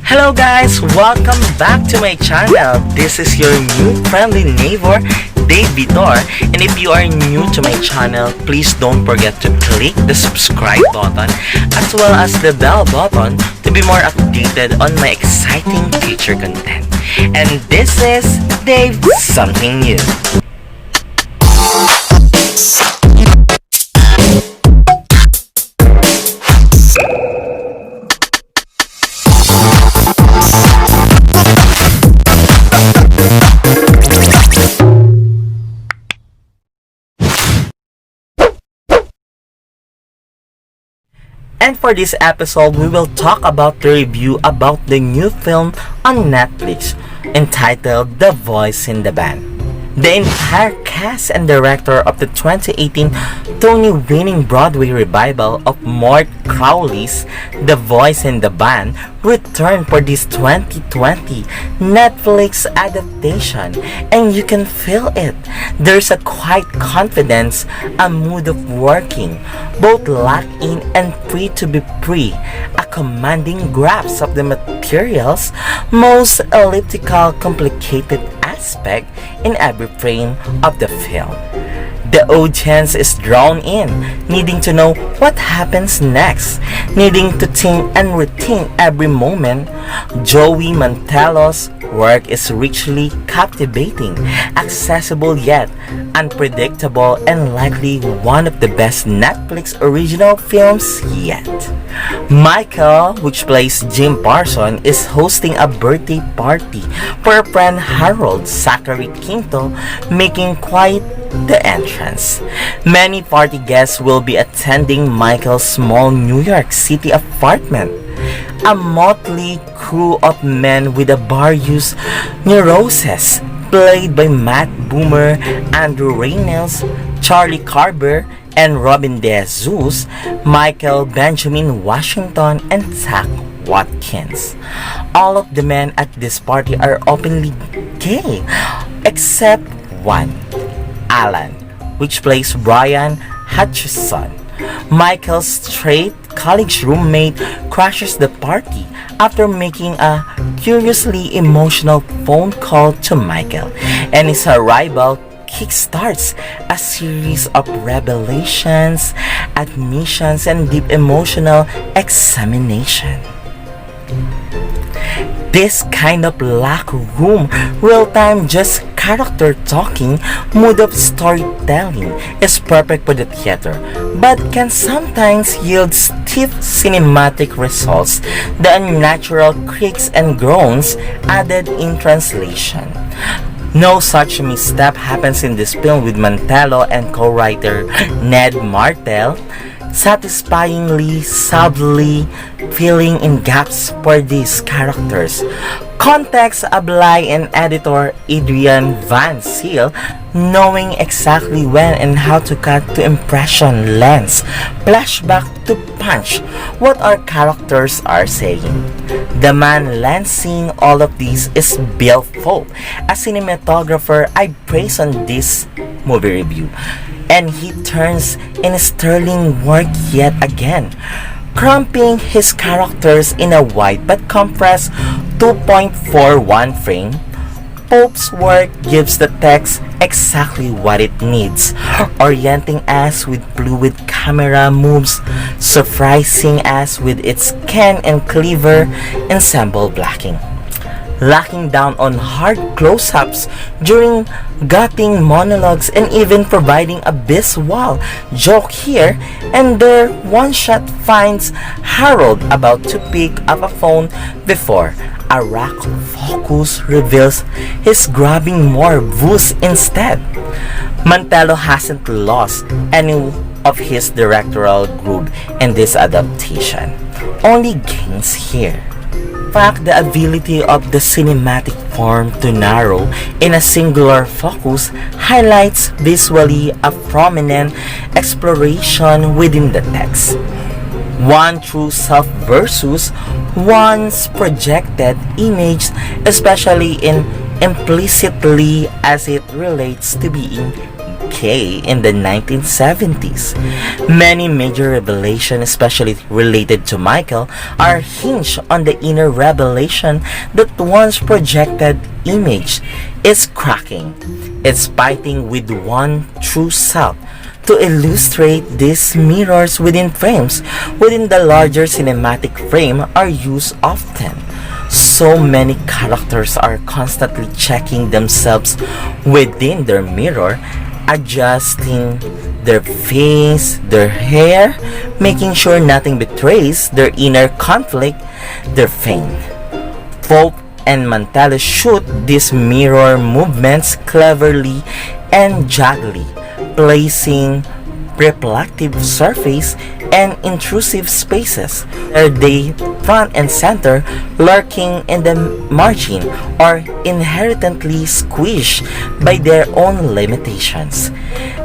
Hello guys! Welcome back to my channel. This is your new friendly neighbor, Dave Vitor. And if you are new to my channel, please don't forget to click the subscribe button as well as the bell button to be more updated on my exciting future content. And this is Dave Something New. And for this episode, we will talk about the review about the new film on Netflix entitled The Voice in the Band. The entire cast and director of the 2018 Tony-winning Broadway revival of Mart Crowley's The Voice in the Band returned for this 2020 Netflix adaptation, and you can feel it. There's a quiet confidence, a mood of working, both locked in and free to be free, a commanding grasp of the material's most elliptical, complicated aspect in every frame of the film. The audience is drawn in, needing to know what happens next, needing to think and rethink every moment. Joe Mantello's work is richly captivating, accessible yet unpredictable, and likely one of the best Netflix original films yet. Michael, which plays Jim Parsons, is hosting a birthday party for a friend Harold, Zachary Quinto, making quite the entrance. Many party guests will be attending Michael's small New York City apartment. A motley crew of men with a various neuroses, played by Matt Bomer, Andrew Reynolds, Charlie Carver, and Robin DeJesus, Michael Benjamin Washington, and Zach Watkins. All of the men at this party are openly gay, except one, Alan, which plays Brian Hutchison. Michael's straight college roommate crashes the party after making a curiously emotional phone call to Michael, and his arrival kickstarts a series of revelations, admissions, and deep emotional examination. This kind of locker room, real-time, just character talking mood of storytelling is perfect for the theater, but can sometimes yield stiff cinematic results, the unnatural creaks and groans added in translation. No such misstep happens in this film, with Mantello and co-writer Ned Martell satisfyingly, subtly filling in gaps for these characters. Context Ablai and editor Adrian Van Zyl, knowing exactly when and how to cut to impression lens, flashback to punch what our characters are saying. The man lancing all of these is Bill Fope, a cinematographer I praise on this movie review, and he turns in sterling work yet again, cramping his characters in a wide but compressed 2.41 frame. Pope's work gives the text exactly what it needs, orienting us with fluid camera moves, surprising us with its can and clever ensemble blocking, locking down on hard close-ups during gutting monologues, and even providing a visual joke here and there. One shot finds Harold about to pick up a phone before a rack focus reveals he's grabbing more booze instead. Mantello hasn't lost any of his directorial groove in this adaptation, only gains here. In fact, the ability of the cinematic form to narrow in a singular focus highlights visually a prominent exploration within the text. One true self versus one's projected image, especially in implicitly as it relates to being decay in the 1970s. Many major revelations, especially related to Michael, are hinged on the inner revelation that one's projected image is cracking. It's fighting with one true self. To illustrate these mirrors within frames, within the larger cinematic frame are used often. So many characters are constantly checking themselves within their mirror, adjusting their face, their hair, making sure nothing betrays their inner conflict, their fame. Pope and Mantello shoot these mirror movements cleverly and juggly, placing reflective surface and intrusive spaces where they front and center, lurking in the margin or inherently squished by their own limitations.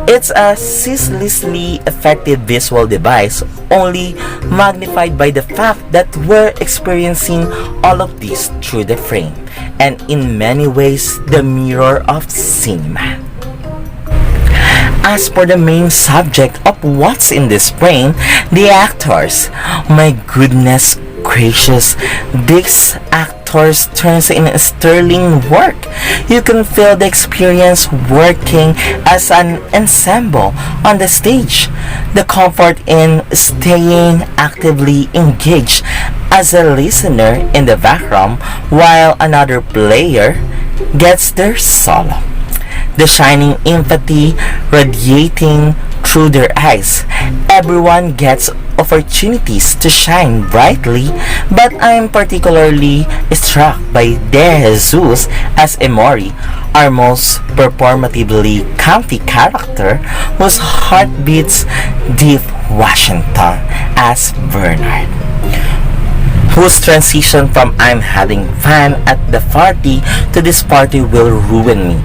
It's a ceaselessly effective visual device, only magnified by the fact that we're experiencing all of this through the frame, and in many ways the mirror of cinema. As for the main subject of what's in this frame, the actors, my goodness gracious, these actors turns in sterling work. You can feel the experience working as an ensemble on the stage, the comfort in staying actively engaged as a listener in the background while another player gets their solo. The shining empathy radiating through their eyes. Everyone gets opportunities to shine brightly, but I'm particularly struck by De Jesus as Emory, our most performatively comfy character, whose heart beats Deep Washington as Bernard, whose transition from I'm having fun at the party to this party will ruin me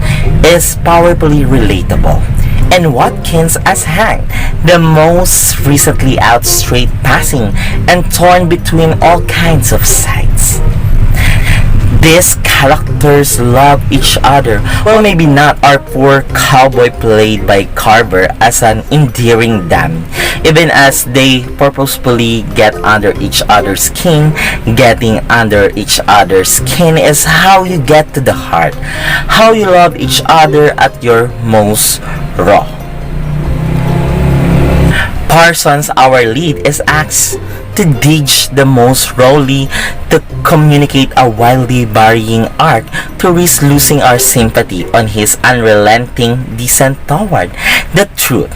is powerfully relatable. And Watkins as Hank, the most recently out straight passing and torn between all kinds of sides. These characters love each other. Well, maybe not our poor cowboy played by Carver as an endearing dummy. Even as they purposefully get under each other's skin, getting under each other's skin is how you get to the heart. How you love each other at your most raw. Parsons, our lead, is asked to dig the most rawly, to communicate a wildly varying arc, to risk losing our sympathy on his unrelenting descent toward the truth.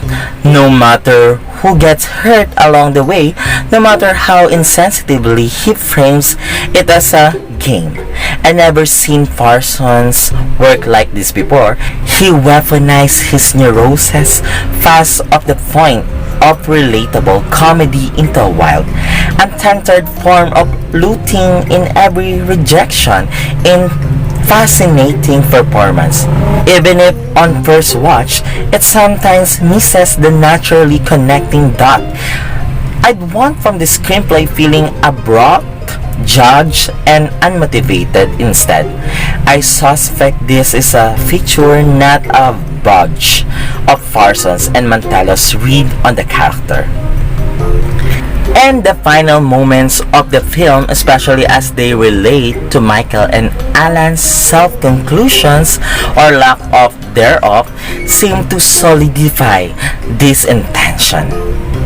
No matter who gets hurt along the way, no matter how insensitively he frames it as a game. I never seen Parsons work like this before. He weaponized his neuroses fast off the point of relatable comedy into a wild, untethered form of looting in every rejection in fascinating performance. Even if on first watch, it sometimes misses the naturally connecting dot I'd want from the screenplay, feeling abrupt, judged, and unmotivated instead. I suspect this is a feature, not a budge, of Parsons and Mantello's read on the character. And the final moments of the film, especially as they relate to Michael and Alan's self-conclusions or lack of thereof, seem to solidify this intention.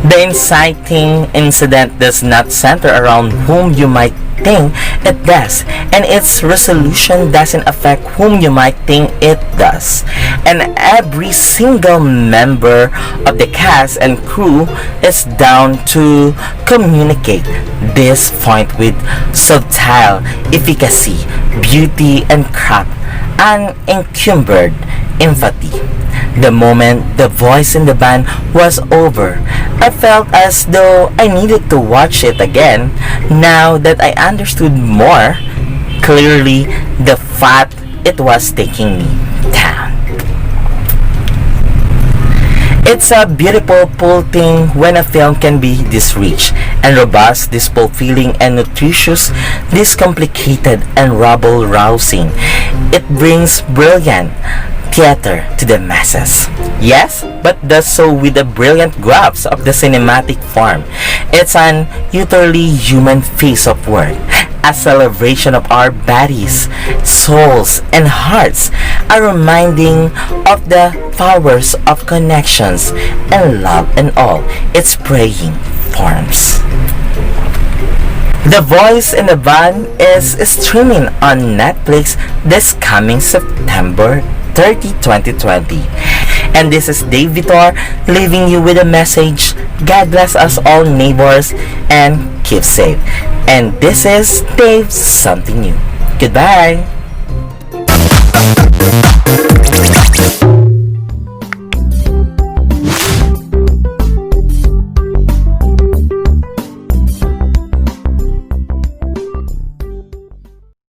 The inciting incident does not center around whom you might think it does, and its resolution doesn't affect whom you might think it does. And every single member of the cast and crew is down to communicate this point with subtle efficacy, beauty, and craft, unencumbered empathy. The moment the voice in the band was over, I felt as though I needed to watch it again now that I understood more clearly the fact it was taking me down. It's a beautiful pull thing when a film can be this rich and robust, this fulfilling and nutritious, this complicated and rabble-rousing. It brings brilliant theater to the masses. Yes, but does so with the brilliant grasp of the cinematic form. It's an utterly human face of work, a celebration of our bodies, souls, and hearts, a reminding of the powers of connections and love and all its praying forms. The Voice in the Van is streaming on Netflix this coming September 30, 2020. And this is Dave Vitor leaving you with a message. God bless us all, neighbors, and keep safe. And this is Dave Something New. Goodbye.